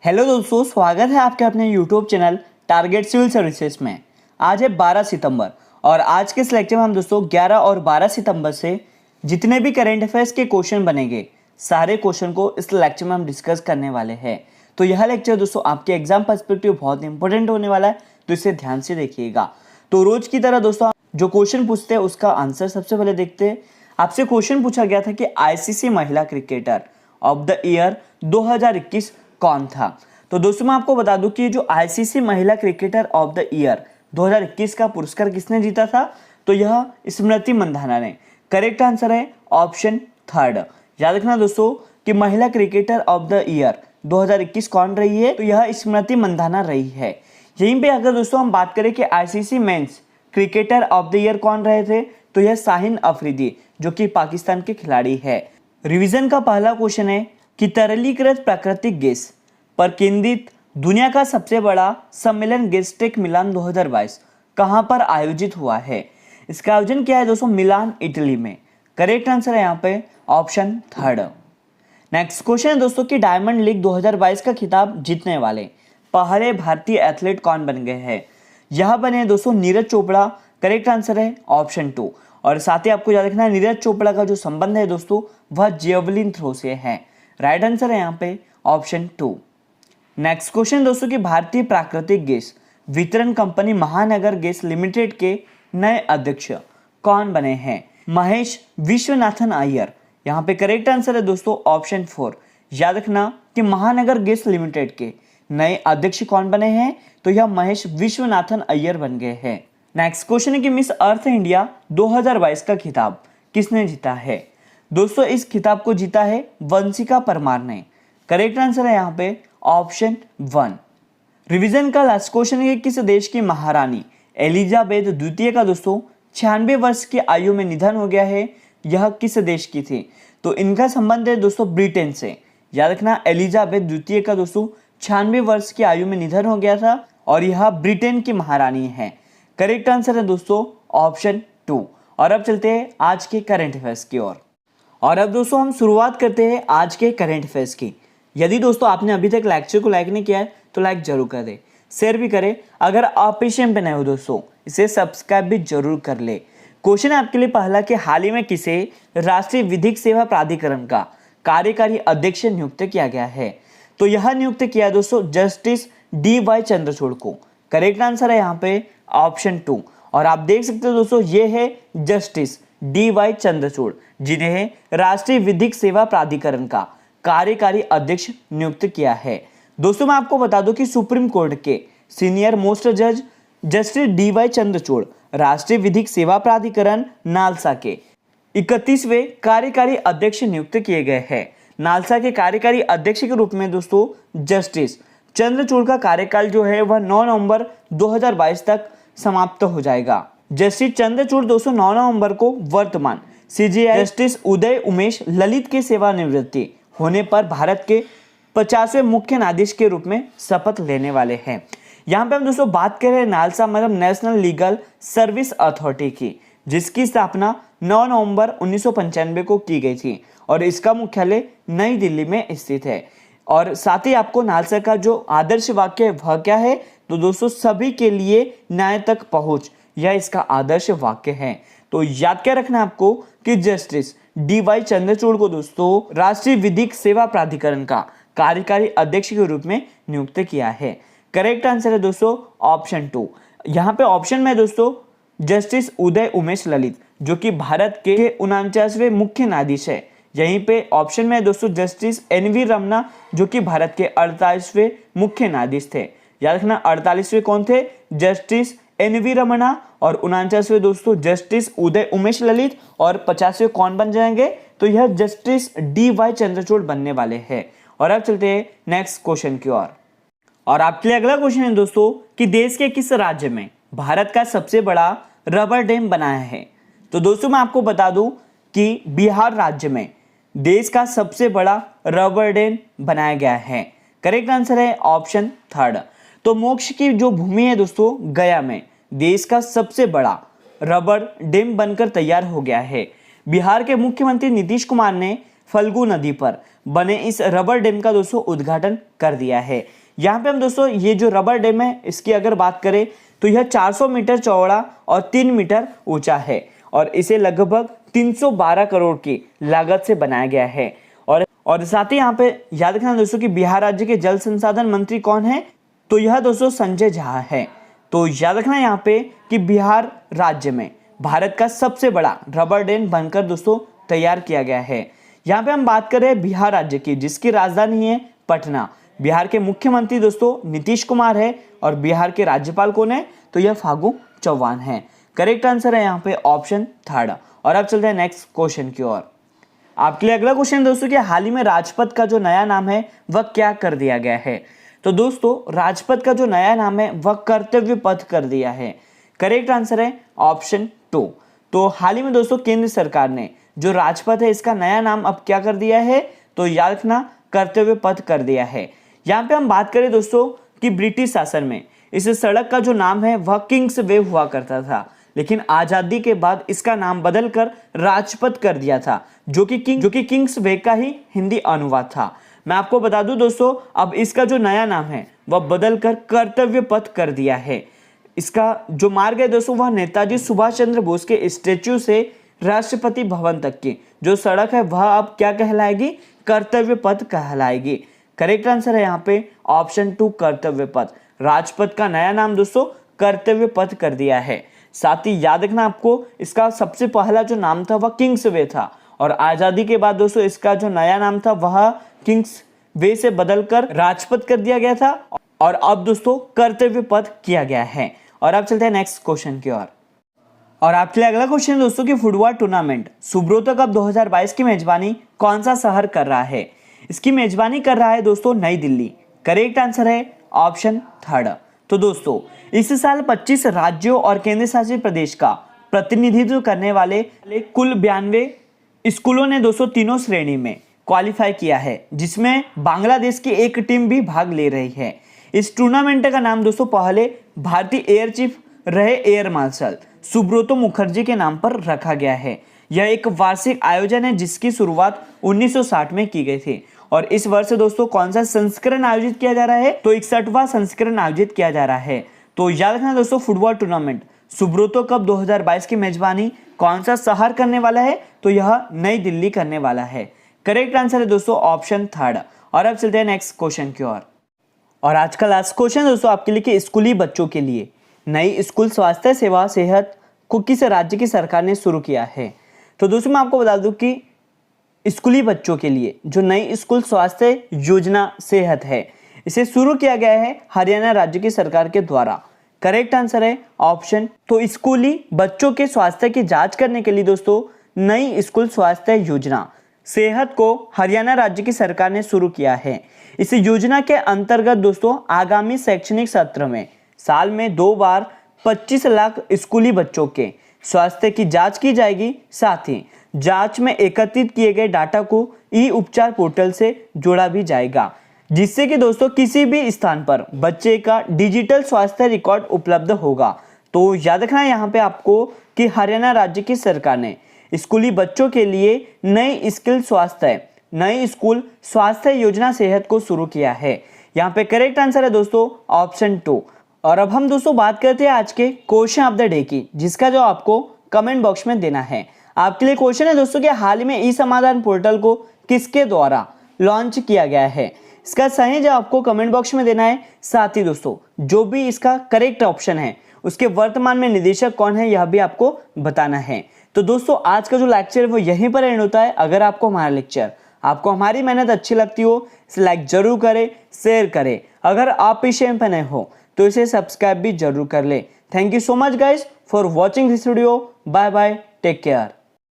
Hello दोस्तों, स्वागत है आपके अपने YouTube channel target civil services में। आज है 12 सितंबर और आज के इस लेक्चर में हम दोस्तों 11 और 12 सितंबर से जितने भी करंट अफेयर्स के क्वेश्चन बनेंगे सारे क्वेश्चन को इस लेक्चर में हम डिस्कस करने वाले हैं। तो यह लेक्चर दोस्तों आपके एग्जाम पर्सपेक्टिव बहुत इंपॉर्टेंट होने वाला है, तो इसे ध्यान से देखिएगा। तो रोज की तरह दोस्तों जो क्वेश्चन पूछते हैं उसका आंसर सबसे पहले देखते हैं। आपसे क्वेश्चन पूछा गया था कि आईसीसी महिला क्रिकेटर ऑफ द ईयर 2021 कौन था। तो दोस्तों मैं आपको बता दूं कि जो आईसीसी महिला क्रिकेटर ऑफ द ईयर 2021 का पुरस्कार किसने जीता था, तो यह स्मृति मंधाना ने। करेक्ट आंसर है ऑप्शन थर्ड। याद रखना दोस्तों कि महिला क्रिकेटर ऑफ द ईयर 2021 कौन रही है, तो यह स्मृति मंधाना रही है। यहीं पे अगर दोस्तों हम बात करें कि ICC men's cricketer of the year कौन रहे थे, तो यह शाहीन अफरीदी जो कि पाकिस्तान के खिलाड़ी है। रिवीजन का पहला क्वेश्चन है कि तरलीकृत प्राकृतिक गैस पर केंद्रित दुनिया का सबसे बड़ा सम्मेलन गैसटेक मिलान 2022 कहां पर आयोजित हुआ है। इसका आयोजन किया है दोस्तों मिलान इटली में। करेक्ट आंसर है यहाँ पे ऑप्शन थर्ड। नेक्स्ट क्वेश्चन है दोस्तों कि डायमंड लीग 2022 का खिताब जीतने वाले पहले भारतीय एथलीट कौन बन गए हैं। यह बने दोस्तों नीरज चोपड़ा। करेक्ट आंसर है ऑप्शन टू। और साथ ही आपको याद रखना है नीरज चोपड़ा का जो संबंध है दोस्तों वह जेवलिन थ्रो से है। राइट आंसर है यहाँ पे ऑप्शन टू। नेक्स्ट क्वेश्चन दोस्तों कि भारतीय प्राकृतिक गैस वितरण कंपनी महानगर गैस लिमिटेड के नए अध्यक्ष कौन बने हैं। महेश विश्वनाथन अय्यर। यहाँ पे करेक्ट आंसर है दोस्तों ऑप्शन फोर। याद रखना कि महानगर गैस लिमिटेड के नए अध्यक्ष कौन बने हैं, तो यह महेश विश्वनाथन अय्यर बन गए हैं। नेक्स्ट क्वेश्चन है कि मिस अर्थ इंडिया 2022 का खिताब किसने जीता है। दोस्तों इस खिताब को जीता है वंशिका परमार ने। करेक्ट आंसर है यहाँ पे ऑप्शन वन। रिवीजन का लास्ट क्वेश्चन है कि किस देश की महारानी एलिजाबेथ द्वितीय का दोस्तों 96 वर्ष की आयु में निधन हो गया है। यह किस देश की थी, तो इनका संबंध है दोस्तों ब्रिटेन से। याद रखना एलिजाबेथ द्वितीय का दोस्तों 96 वर्ष की आयु में निधन हो गया था और यह ब्रिटेन की महारानी है। करेक्ट आंसर है दोस्तों ऑप्शन टू। और अब चलते हैं आज के करंट अफेयर्स की ओर। और अब दोस्तों हम शुरुआत करते हैं आज के करंट अफेयर्स की। यदि दोस्तों आपने अभी तक लेक्चर को लाइक नहीं किया है तो लाइक जरूर कर दे, शेयर भी करें। अगर आप इस चैनल पे नए हो दोस्तों इसे सब्सक्राइब भी जरूर कर ले। क्वेश्चन है आपके लिए पहला कि हाल ही में किसे राष्ट्रीय विधिक सेवा प्राधिकरण का कार्यकारी अध्यक्ष नियुक्त किया गया है, तो यह नियुक्त किया दोस्तों जस्टिस DY चंद्रचूड़ को। करेक्ट आंसर है यहाँ पे ऑप्शन टू। और आप देख सकते हो दोस्तों ये है जस्टिस DY चंद्रचूड़ जिन्हें राष्ट्रीय विधिक सेवा प्राधिकरण का कार्यकारी अध्यक्ष नियुक्त किया है। दोस्तों मैं आपको बता दूं कि सुप्रीम कोर्ट के सीनियर मोस्ट जज जस्टिस DY चंद्रचूड़ राष्ट्रीय विधिक सेवा प्राधिकरण नालसा के 31वें कार्यकारी अध्यक्ष नियुक्त किए गए हैं। नालसा के कार्यकारी अध्यक्ष के रूप में दोस्तों जस्टिस चंद्रचूड़ का कार्यकाल जो है वह 9 नवंबर 2022 तक समाप्त हो जाएगा। जस्टिस चंद्रचूड़ दोस्तों 9 नवंबर को वर्तमान CJI जस्टिस उदय उमेश ललित के सेवानिवृत्ति होने पर भारत के 50वें मुख्य न्यायाधीश के रूप में शपथ लेने वाले हैं। यहाँ पे हम दोस्तों बात कर रहे हैं नालसा मतलब नेशनल लीगल सर्विस अथॉरिटी की, जिसकी स्थापना 9 नवंबर 1995 को की गई थी और इसका मुख्यालय नई दिल्ली में स्थित है। और साथ ही आपको नालसा का जो आदर्श वाक्य है वह क्या है, तो दोस्तों सभी के लिए न्याय तक पहुंच, यह इसका आदर्श वाक्य है। तो याद क्या रखना आपको कि जस्टिस DY चंद्रचूड़ को दोस्तों राष्ट्रीय विधिक सेवा प्राधिकरण का कार्यकारी अध्यक्ष के रूप में नियुक्त किया है। करेक्ट आंसर है दोस्तों ऑप्शन टू। यहाँ पे ऑप्शन में दोस्तों जस्टिस उदय उमेश ललित जो कि भारत के 49वें मुख्य न्यायाधीश है। यहीं पे ऑप्शन में दोस्तों जस्टिस NV रमना जो कि भारत के 48वें मुख्य न्यायाधीश थे। याद रखना 48वें कौन थे, जस्टिस NV रमना, और 49वें दोस्तों जस्टिस उदय उमेश ललित, और 50वें कौन बन जाएंगे, तो यह जस्टिस DY चंद्रचूड़ बनने वाले हैं। और अब चलते हैं नेक्स्ट क्वेश्चन की ओर। और आपके लिए अगला क्वेश्चन है दोस्तों कि देश के किस राज्य में भारत का सबसे बड़ा रबर डैम बनाया है। तो दोस्तों मैं आपको बता दूं कि बिहार राज्य में देश का सबसे बड़ा रबर डैम बनाया गया है। करेक्ट आंसर है ऑप्शन थर्ड। तो मोक्ष की जो भूमि है दोस्तों गया में देश का सबसे बड़ा रबर डैम बनकर तैयार हो गया है। बिहार के मुख्यमंत्री नीतीश कुमार ने फल्गु नदी पर बने इस रबर डैम का दोस्तों उद्घाटन कर दिया है। यहाँ पे हम दोस्तों ये जो रबर डैम है इसकी अगर बात करें तो यह 400 मीटर चौड़ा और 3 मीटर ऊंचा है और इसे लगभग 312 करोड़ की लागत से बनाया गया है। और साथ ही यहाँ पे याद रखना दोस्तों कि बिहार राज्य के जल संसाधन मंत्री कौन है, तो यह दोस्तों संजय झा है। तो याद रखना यहाँ पे कि बिहार राज्य में भारत का सबसे बड़ा रबर डैम बनकर दोस्तों तैयार किया गया है। यहाँ पे हम बात कर रहे हैं बिहार राज्य की, जिसकी राजधानी है पटना। बिहार के मुख्यमंत्री दोस्तों नीतीश कुमार है और बिहार के राज्यपाल कौन है, तो यह फागू चौहान है। करेक्ट आंसर है यहाँ पे ऑप्शन थर्ड। और अब चलते हैं नेक्स्ट क्वेश्चन की ओर। आपके लिए अगला क्वेश्चन दोस्तों कि हाल ही में राजपथ का जो नया नाम है वह क्या कर दिया गया है। तो दोस्तों राजपथ का जो नया नाम है वह कर्तव्य पथ कर दिया है। करेक्ट आंसर है ऑप्शन 2। तो हाल ही में दोस्तों केंद्र सरकार ने जो राजपथ है इसका नया नाम अब क्या कर दिया है, तो याद रखना कर्तव्य पथ कर दिया है। यहाँ पे हम बात करें दोस्तों कि ब्रिटिश शासन में इस सड़क का जो नाम है वह किंग्स वे हुआ करता था, लेकिन आजादी के बाद इसका नाम बदलकर राजपथ कर दिया था, जो कि किंग्स वे का ही हिंदी अनुवाद था। मैं आपको बता दूं दोस्तों अब इसका जो नया नाम है वह बदलकर कर्तव्य पथ कर दिया है। इसका जो मार्ग है दोस्तों वह नेताजी सुभाष चंद्र बोस के स्टेच्यू से राष्ट्रपति भवन तक की जो सड़क है वह अब क्या कहलाएगी, कर्तव्य पथ कहलाएगी। करेक्ट आंसर है यहाँ पे ऑप्शन 2 कर्तव्य पथ। राजपथ का नया नाम दोस्तों कर्तव्य पथ कर दिया है। साथ ही याद रखना आपको इसका सबसे पहला जो नाम था वह किंग्स वे था और आजादी के बाद दोस्तों इसका जो नया नाम था वह किंग्स वे से बदलकर राजपथ कर दिया गया था और अब दोस्तों कर्तव्य पथ किया गया है। और अब चलते हैं नेक्स्ट क्वेश्चन की ओर। और आपके लिए अगला क्वेश्चन दोस्तों कि फुटबॉल टूर्नामेंट सुब्रोतो कप 2022 की मेजबानी कौन सा शहर कर रहा है। इसकी मेजबानी कर रहा है दोस्तों नई दिल्ली। करेक्ट आंसर है ऑप्शन 3। तो दोस्तों इस साल 25 राज्यों और केंद्र शासित प्रदेश का प्रतिनिधित्व करने वाले कुल 92 स्कूलों ने दोस्तों तीनों श्रेणी में क्वालिफाई किया है, जिसमें बांग्लादेश की एक टीम भी भाग ले रही है। इस टूर्नामेंट का नाम दोस्तों पहले भारतीय एयर चीफ रहे एयर मार्शल सुब्रोतो मुखर्जी के नाम पर रखा गया है। यह एक वार्षिक आयोजन है जिसकी शुरुआत 1960 में की गई थी और इस वर्ष दोस्तों कौन सा संस्करण आयोजित किया जा रहा है, तो 61वां संस्करण आयोजित किया जा रहा है। तो याद रखना दोस्तों फुटबॉल टूर्नामेंट सुब्रोतो कप 2022 की मेजबानी कौन सा शहर करने वाला है, तो यह नई दिल्ली करने वाला है। करेक्ट आंसर है दोस्तों ऑप्शन 3। और अब चलते हैं नेक्स्ट क्वेश्चन की ओर। और आज का लास्ट क्वेश्चन दोस्तों आपके लिए कि स्कूली बच्चों के लिए नई स्कूल स्वास्थ्य सेवा सेहत को किस राज्य की सरकार ने शुरू किया है। तो दोस्तों मैं आपको बता दूं कि स्कूली बच्चों के लिए जो नई स्कूल स्वास्थ्य योजना सेहत है इसे शुरू किया गया है हरियाणा राज्य की सरकार के द्वारा। करेक्ट आंसर है ऑप्शन। तो स्कूली बच्चों के स्वास्थ्य की जांच करने के लिए दोस्तों नई स्कूल स्वास्थ्य योजना सेहत को हरियाणा राज्य की सरकार ने शुरू किया है। इस योजना के अंतर्गत दोस्तों आगामी शैक्षणिक सत्र में साल में 2 बार 25 लाख स्कूली बच्चों के स्वास्थ्य की जांच की जाएगी। साथ ही जांच में एकत्रित किए गए डाटा को ई उपचार पोर्टल से जोड़ा भी जाएगा, जिससे कि दोस्तों किसी भी स्थान पर बच्चे का डिजिटल स्वास्थ्य रिकॉर्ड उपलब्ध होगा। तो याद रखना यहाँ पे आपको कि हरियाणा राज्य की सरकार ने स्कूली बच्चों के लिए नई स्कूल स्वास्थ्य योजना सेहत को शुरू किया है। यहाँ पे करेक्ट आंसर है दोस्तों ऑप्शन 2। और अब हम दोस्तों बात करते हैं आज के क्वेश्चन ऑफ द डे की, जिसका जो आपको कमेंट बॉक्स में देना है। आपके लिए क्वेश्चन है दोस्तों कि हाल ही में ई समाधान पोर्टल को किसके द्वारा लॉन्च किया गया है। इसका सही जवाब आपको कमेंट बॉक्स में देना है। साथ ही दोस्तों जो भी इसका करेक्ट ऑप्शन है उसके वर्तमान में निदेशक कौन है यह भी आपको बताना है। तो दोस्तों आज का जो लेक्चर है वो यहीं पर एंड होता है। अगर आपको हमारा लेक्चर आपको हमारी मेहनत अच्छी लगती हो इसे लाइक जरूर करें, शेयर करें। अगर आप इस चैनल पर नए हो तो इसे सब्सक्राइब भी जरूर कर ले। Thank you so much guys for watching this video. Bye bye, take care.